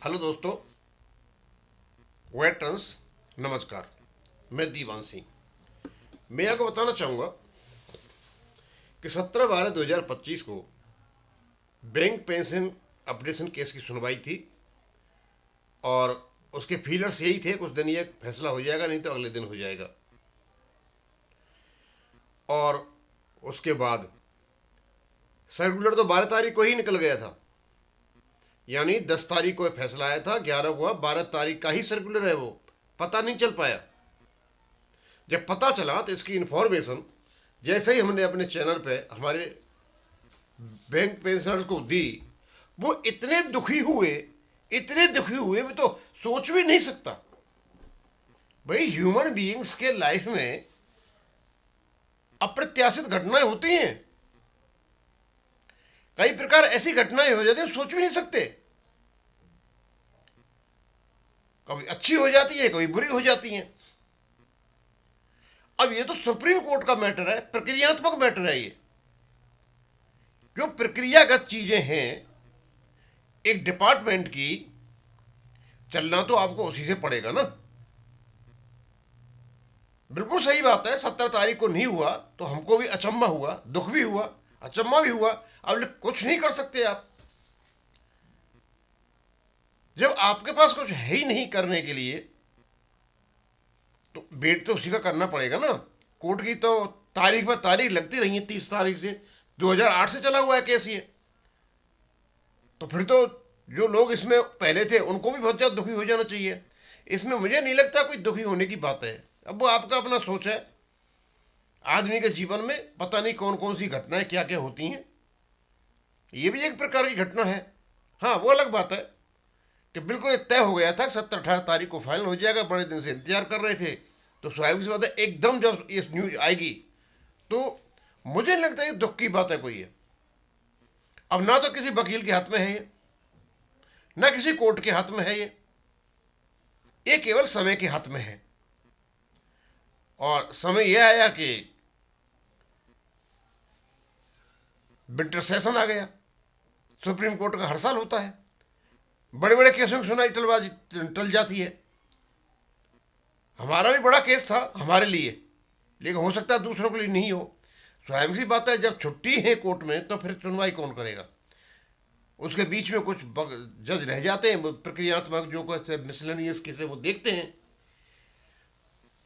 Hello दोस्तों, veterans, नमस्कार। मैं दीवान सिंह। मैं आपको बताना चाहूँगा कि 17/12/2025 को बैंक पेंशन अपडेशन केस की सुनवाई थी और उसके फीलर्स यही थे, कुछ दिन ये फैसला हो जाएगा, नहीं तो अगले दिन हो जाएगा। और उसके बाद सर्कुलर तो 12 तारीख को ही निकल गया था, यानी 10 तारीख को फैसला आया था, 11 को, 12 तारीख का ही सर्कुलर है वो। पता नहीं चल पाया। जब पता चला तो इसकी इन्फॉर्मेशन जैसे ही हमने अपने चैनल पे हमारे बैंक पेंशनर्स को दी, वो इतने दुखी हुए मैं तो सोच भी नहीं सकता। भाई, ह्यूमन बीइंग्स के लाइफ में अप्रत्याशित घटनाएं होती हैं। कई प्रकार ऐसी घटनाएं हो जाती हैं, सोच भी नहीं सकते। कभी अच्छी हो जाती है, कभी बुरी हो जाती हैं। अब ये तो सुप्रीम कोर्ट का मैटर है, प्रक्रियात्मक मैटर है। ये जो प्रक्रियागत चीजें हैं एक डिपार्टमेंट की, चलना तो आपको उसी से पड़ेगा ना। बिल्कुल सही बात है, 17 तारीख को नहीं हुआ तो हमको भी अचंभा हुआ, दुख भी हुआ, अचंभा भी हुआ। अब कुछ नहीं कर सकते आप। जब आपके पास कुछ है ही नहीं करने के लिए, तो वेट तो उसी का करना पड़ेगा ना। कोर्ट की तो तारीख पर तारीख लगती रही है, 30 तारीख से। 2008 से चला हुआ है केस ये। तो फिर तो जो लोग इसमें पहले थे उनको भी बहुत ज़्यादा दुखी हो जाना चाहिए। इसमें मुझे नहीं लगता कोई दुखी होने की बात है। अब वो आपका अपना सोच है। आदमी के जीवन में पता नहीं कौन कौन सी घटनाएं क्या क्या होती हैं। ये भी एक प्रकार की घटना है। हाँ, वो अलग बात है कि बिल्कुल तय हो गया था, 17-18 तारीख को फाइनल हो जाएगा। बड़े दिन से इंतजार कर रहे थे। तो स्वाभाविक सी बात है, एकदम जब ये न्यूज आएगी तो मुझे नहीं लगता ये दुख की बात है कोई है। अब ना तो किसी वकील के हाथ में है ये, ना किसी कोर्ट के हाथ में है ये केवल समय के हाथ में है। और समय यह आया कि विंटर सेशन आ गया। सुप्रीम कोर्ट का हर साल होता है, बड़े बड़े केसों की सुनवाई टल जाती है। हमारा भी बड़ा केस था हमारे लिए, लेकिन हो सकता है दूसरों के लिए नहीं हो। स्वाभाविक सी बात है, जब छुट्टी है कोर्ट में तो फिर सुनवाई कौन करेगा। उसके बीच में कुछ जज रह जाते हैं, वो प्रक्रियात्मक जो कुछ मिसलेनियस केस है वो देखते हैं।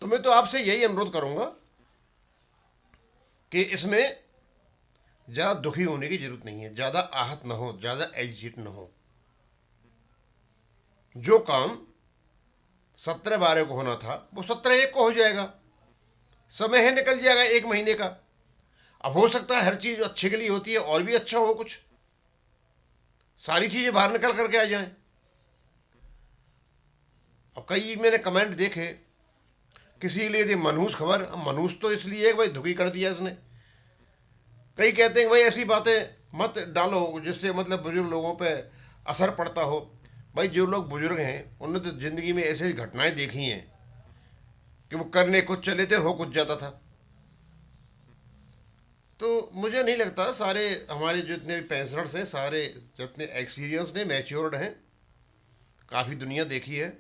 तो मैं तो आपसे यही अनुरोध करूंगा कि इसमें ज़्यादा दुखी होने की जरूरत नहीं है, ज़्यादा आहत ना हो, ज़्यादा एजिटेट ना हो। जो काम 17/12 को होना था वो 17/1 को हो जाएगा। समय है, निकल जाएगा 1 महीने का। अब हो सकता है हर चीज़ अच्छे के लिए होती है, और भी अच्छा हो कुछ, सारी चीज़ें बाहर निकल करके आ जाएं। अब कई मैंने कमेंट देखे, किसी के लिए थी मनहूस खबर। अब मनहूस तो इसलिए भाई दुखी कर दिया इसने। कई कहते हैं भाई ऐसी बातें मत डालो जिससे मतलब बुजुर्ग लोगों पे असर पड़ता हो। भाई, जो लोग बुजुर्ग हैं उन्होंने तो ज़िंदगी में ऐसी घटनाएं देखी हैं कि वो करने कुछ चले थे, हो कुछ ज़्यादा था। तो मुझे नहीं लगता, सारे हमारे जितने भी पेंशनर्स हैं सारे जितने एक्सपीरियंस ने, मैच्योर्ड हैं, काफ़ी दुनिया देखी है,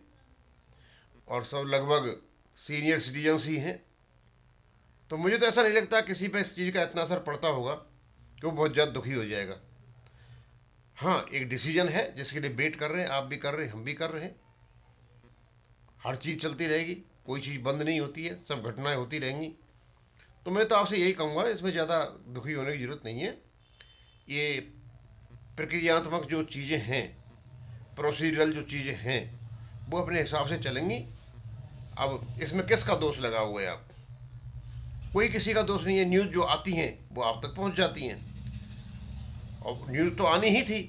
और सब लगभग सीनियर सिटीजन्स ही हैं। तो मुझे तो ऐसा नहीं लगता किसी पे इस चीज़ का इतना असर पड़ता होगा कि वो बहुत ज़्यादा दुखी हो जाएगा। हाँ, एक डिसीजन है जिसके लिए वेट कर रहे हैं, आप भी कर रहे हैं, हम भी कर रहे हैं। हर चीज़ चलती रहेगी, कोई चीज़ बंद नहीं होती है, सब घटनाएं होती रहेंगी। तो मैं तो आपसे यही कहूँगा, इसमें ज़्यादा दुखी होने की ज़रूरत नहीं है। ये प्रक्रियात्मक जो चीज़ें हैं, प्रोसीजरल जो चीज़ें हैं, वो अपने हिसाब से चलेंगी। अब इसमें किसका दोष लगा हुआ है आप? कोई किसी का दोष नहीं है। न्यूज़ जो आती हैं वो आप तक पहुंच जाती हैं, और न्यूज़ तो आनी ही थी,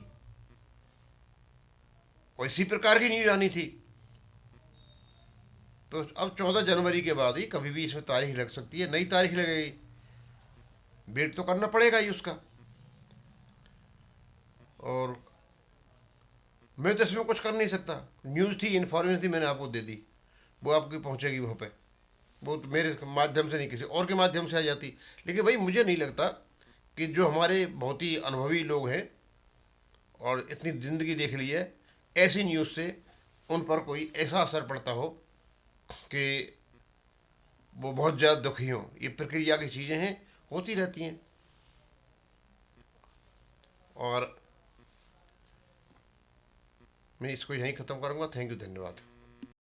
कोई इसी प्रकार की न्यूज़ आनी थी। तो अब 14 जनवरी के बाद ही कभी भी इसमें तारीख लग सकती है, नई तारीख लगेगी। वेट तो करना पड़ेगा ही उसका। और मैं तो इसमें कुछ कर नहीं सकता। न्यूज़ थी, इन्फॉर्मेशन थी, मैंने आपको दे दी, वो आपकी पहुंचेगी वहाँ पे। वो तो मेरे माध्यम से नहीं, किसी और के माध्यम से आ जाती। लेकिन भाई, मुझे नहीं लगता कि जो हमारे बहुत ही अनुभवी लोग हैं और इतनी ज़िंदगी देख ली है, ऐसी न्यूज़ से उन पर कोई ऐसा असर पड़ता हो कि वो बहुत ज़्यादा दुखी हों। ये प्रक्रिया की चीज़ें हैं, होती रहती हैं। और मैं इसको यहीं ख़त्म करूँगा। थैंक यू, धन्यवाद।